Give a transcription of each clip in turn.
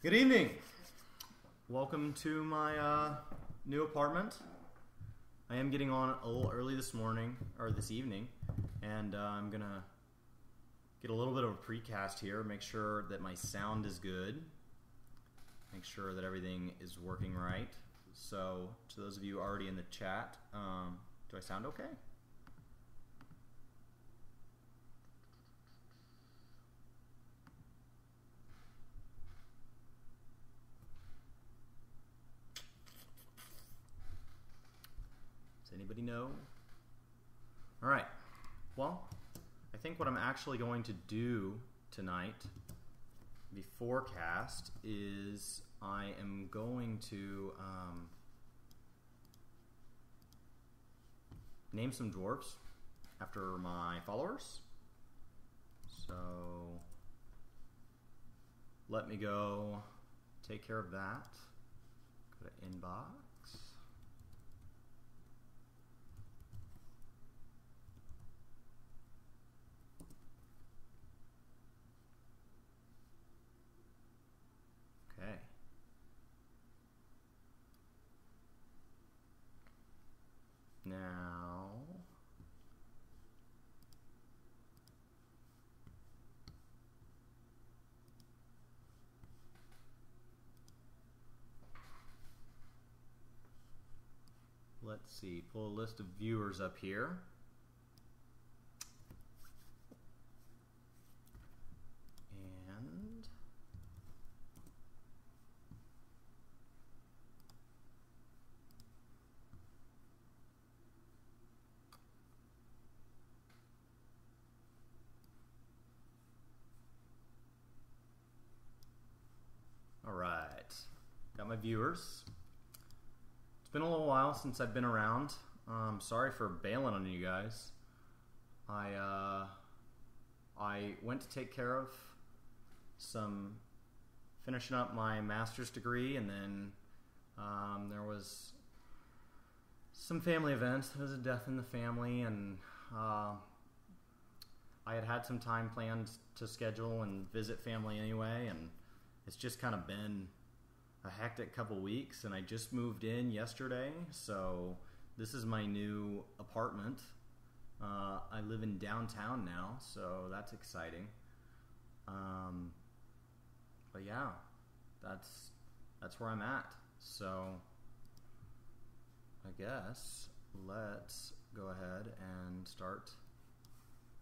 Good evening. Welcome to my new apartment. I am getting on a little early this morning, or this evening, and I'm gonna get a little bit of a precast here, make sure that my sound is good, make sure that everything is working right. So, to those of you already in the chat, do I sound okay? Does anybody know? All right. Well, I think what I'm actually going to do tonight before cast is I am going to name some dwarves after my followers. So let me go take care of that. Go to inbox. Okay. Now, let's see, pull a list of viewers up here. And all right, got my viewers. It's been a little while since I've been around. Sorry for bailing on you guys. I went to take care of finishing up my master's degree, and then there was some family events. There was a death in the family, and I had some time planned to schedule and visit family anyway, and it's just kind of been a hectic couple weeks, and I just moved in yesterday, so this is my new apartment. I live in downtown now, so that's exciting. But yeah, that's where I'm at. So I guess let's go ahead and start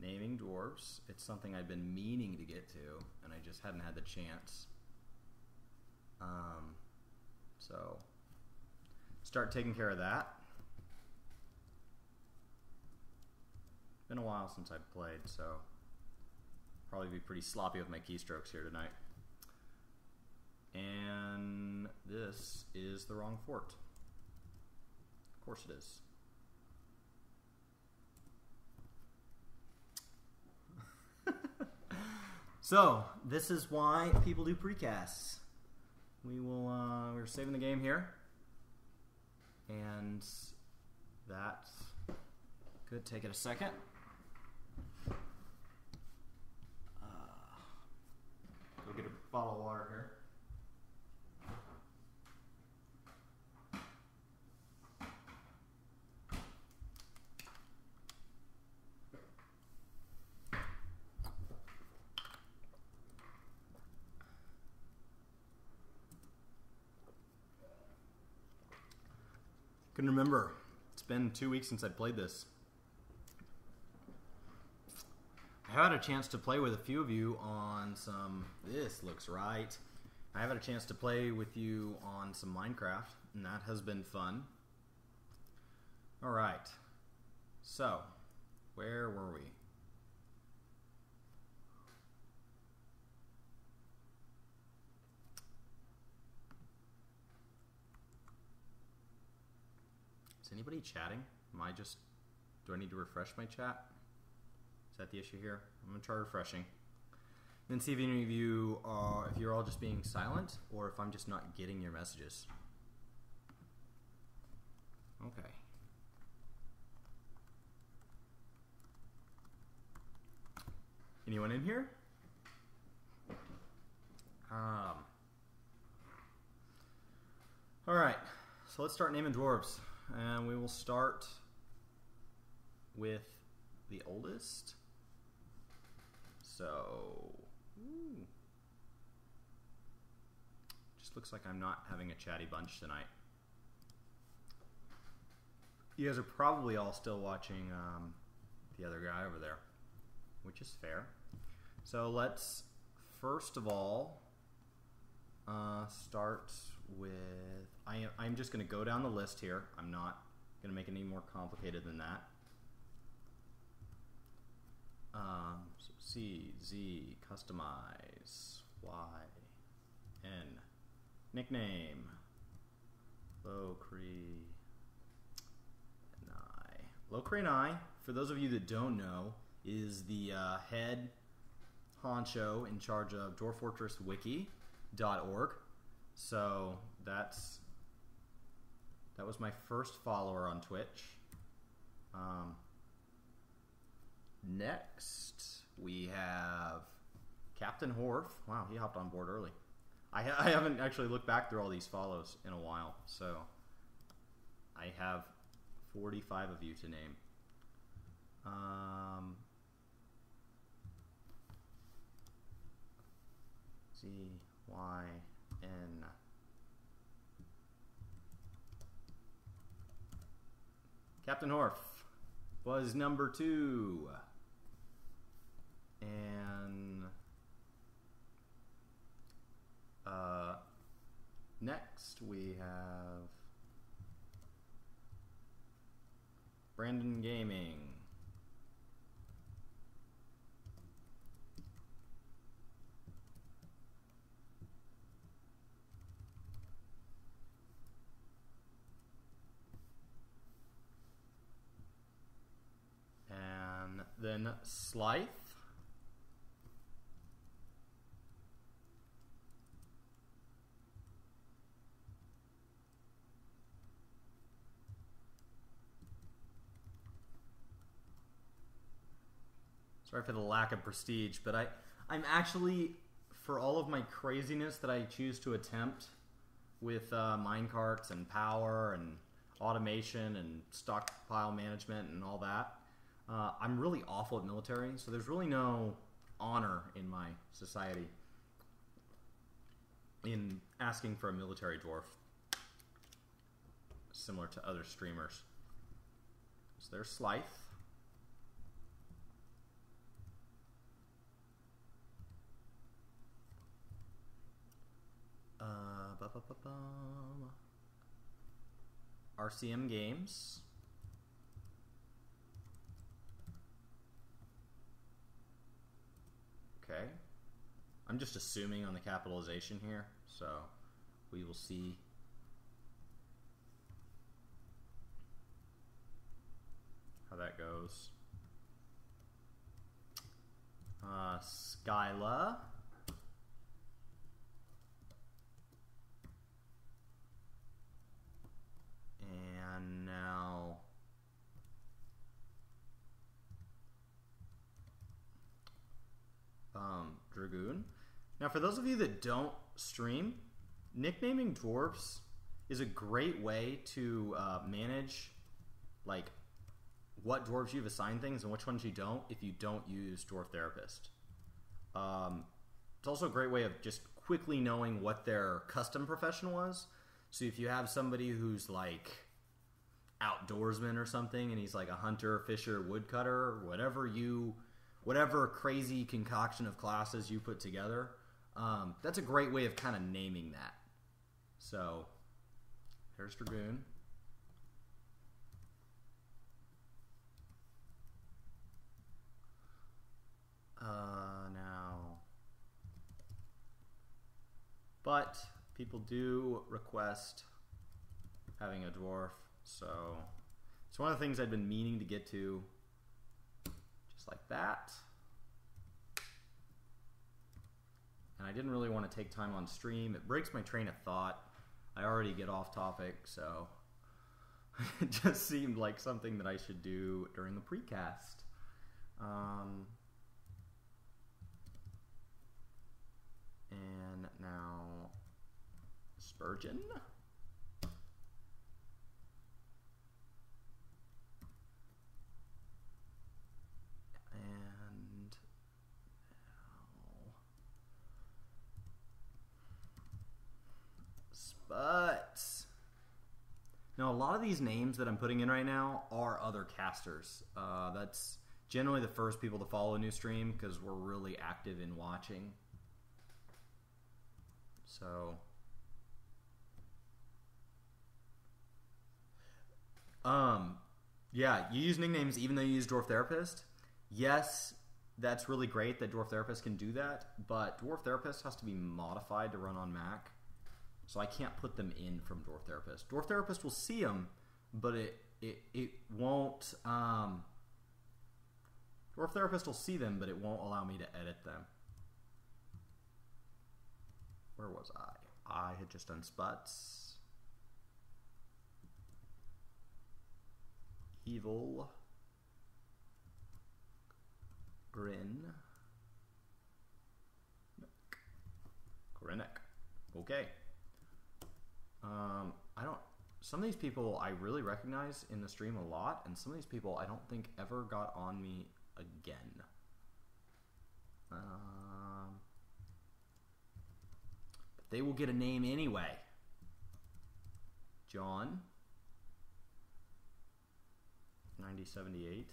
naming dwarves. It's something I've been meaning to get to, and I just hadn't had the chance. So start taking care of that. Been a while since I've played, so probably be pretty sloppy with my keystrokes here tonight. And this is the wrong fort. Of course it is. So this is why people do precasts. We're saving the game here, and that could take it a second. Go get a bottle of water here. Couldn't remember. It's been 2 weeks since I played this. I had a chance to play with a few of you on some... This looks right. I have had a chance to play with you on some Minecraft, and that has been fun. Alright. So, where were we? Is anybody chatting? Do I need to refresh my chat? Is that the issue here? I'm going to try refreshing. Then see if any of you if you're all just being silent, or if I'm just not getting your messages. Okay. Anyone in here? Alright, so let's start naming dwarves. And we will start with the oldest. So, just looks like I'm not having a chatty bunch tonight. You guys are probably all still watching the other guy over there, which is fair. So let's first of all start with, I'm just going to go down the list here. I'm not going to make it any more complicated than that. So C, Z, customize, Y, N, nickname, Locree, and I. Locree and I, for those of you that don't know, is the head honcho in charge of Dwarf Fortress Wiki.org. So that was my first follower on Twitch. Next, we have Captain Horf. Wow, he hopped on board early. I haven't actually looked back through all these follows in a while, so I have 45 of you to name. Z, Y, N. Captain Horf was number 2. And next we have Brandon Gaming. And then Slythe. Sorry for the lack of prestige, but I'm actually, for all of my craziness that I choose to attempt with minecarts and power and automation and stockpile management and all that, I'm really awful at military, so there's really no honor in my society in asking for a military dwarf, similar to other streamers. So there's Slythe. RCM Games. Okay. I'm just assuming on the capitalization here, so we will see. How that goes. Skyla. And now Dragoon. Now, for those of you that don't stream, nicknaming dwarves is a great way to manage like what dwarves you've assigned things and which ones you don't if you don't use Dwarf Therapist. It's also a great way of just quickly knowing what their custom profession was. So if you have somebody who's like outdoorsman or something and he's like a hunter, fisher, woodcutter, whatever crazy concoction of classes you put together, that's a great way of kind of naming that. So there's Dragoon. Now, but people do request having a dwarf, so it's one of the things I've been meaning to get to, just like that. And I didn't really want to take time on stream. It breaks my train of thought. I already get off topic, so it just seemed like something that I should do during the precast. And now Spurgeon. lot of these names that I'm putting in right now are other casters. That's generally the first people to follow a new stream because we're really active in watching. So, yeah, you use nicknames even though you use Dwarf Therapist. Yes, that's really great that Dwarf Therapist can do that, but Dwarf Therapist has to be modified to run on Mac. So I can't put them in from Dwarf Therapist. Dwarf Therapist will see them, but it won't. Dwarf Therapist will see them, but it won't allow me to edit them. Where was I? I had just done Sputs. Evil. Grin. Grinnick. Okay. I don't. Some of these people I really recognize in the stream a lot, and some of these people I don't think ever got on me again. But they will get a name anyway. John. 9078.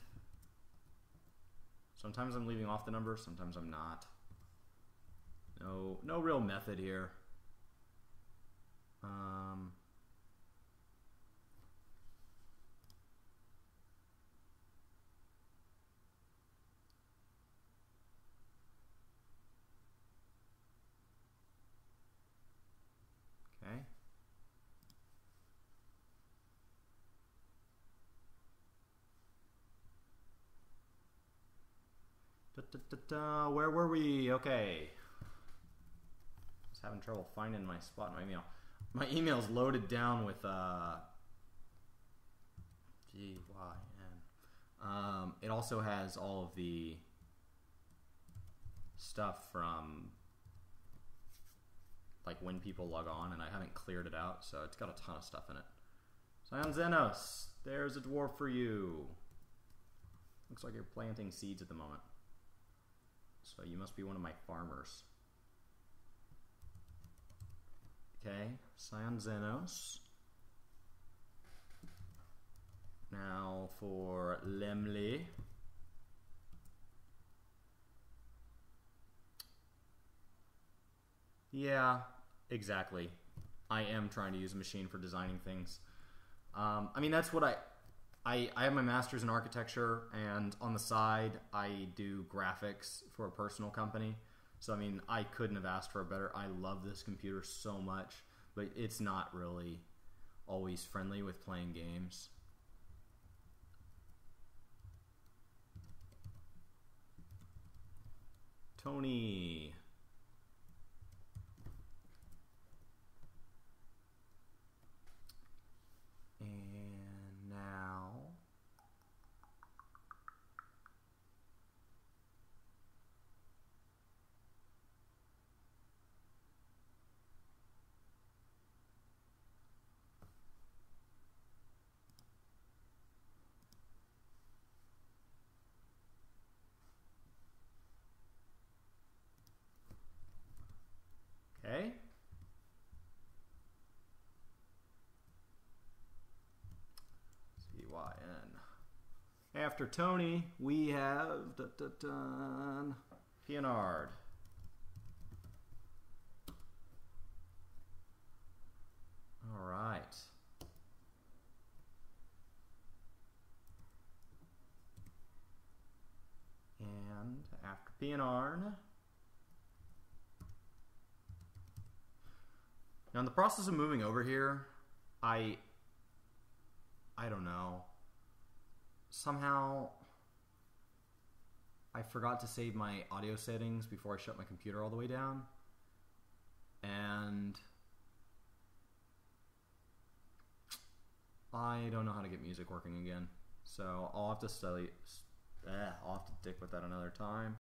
Sometimes I'm leaving off the number, sometimes I'm not. No real method here. Okay. Where were we? Okay. I was having trouble finding my spot in my email. My email's loaded down with GYN. It also has all of the stuff from like when people log on, and I haven't cleared it out, so it's got a ton of stuff in it. Scion Zenos, there's a dwarf for you. Looks like you're planting seeds at the moment. So you must be one of my farmers. Okay, Scion Zenos. Now for Lemley. Yeah, exactly. I am trying to use a machine for designing things. I mean, that's what I have my master's in architecture, and on the side I do graphics for a personal company. So I mean, I couldn't have asked for a better. I love this computer so much, but it's not really always friendly with playing games. Tony. And now okay. CYN. After Tony, we have Pianard. All right. And after Pianard. Now, in the process of moving over here, I don't know. Somehow, I forgot to save my audio settings before I shut my computer all the way down. And I don't know how to get music working again. So I'll have to stick with that another time.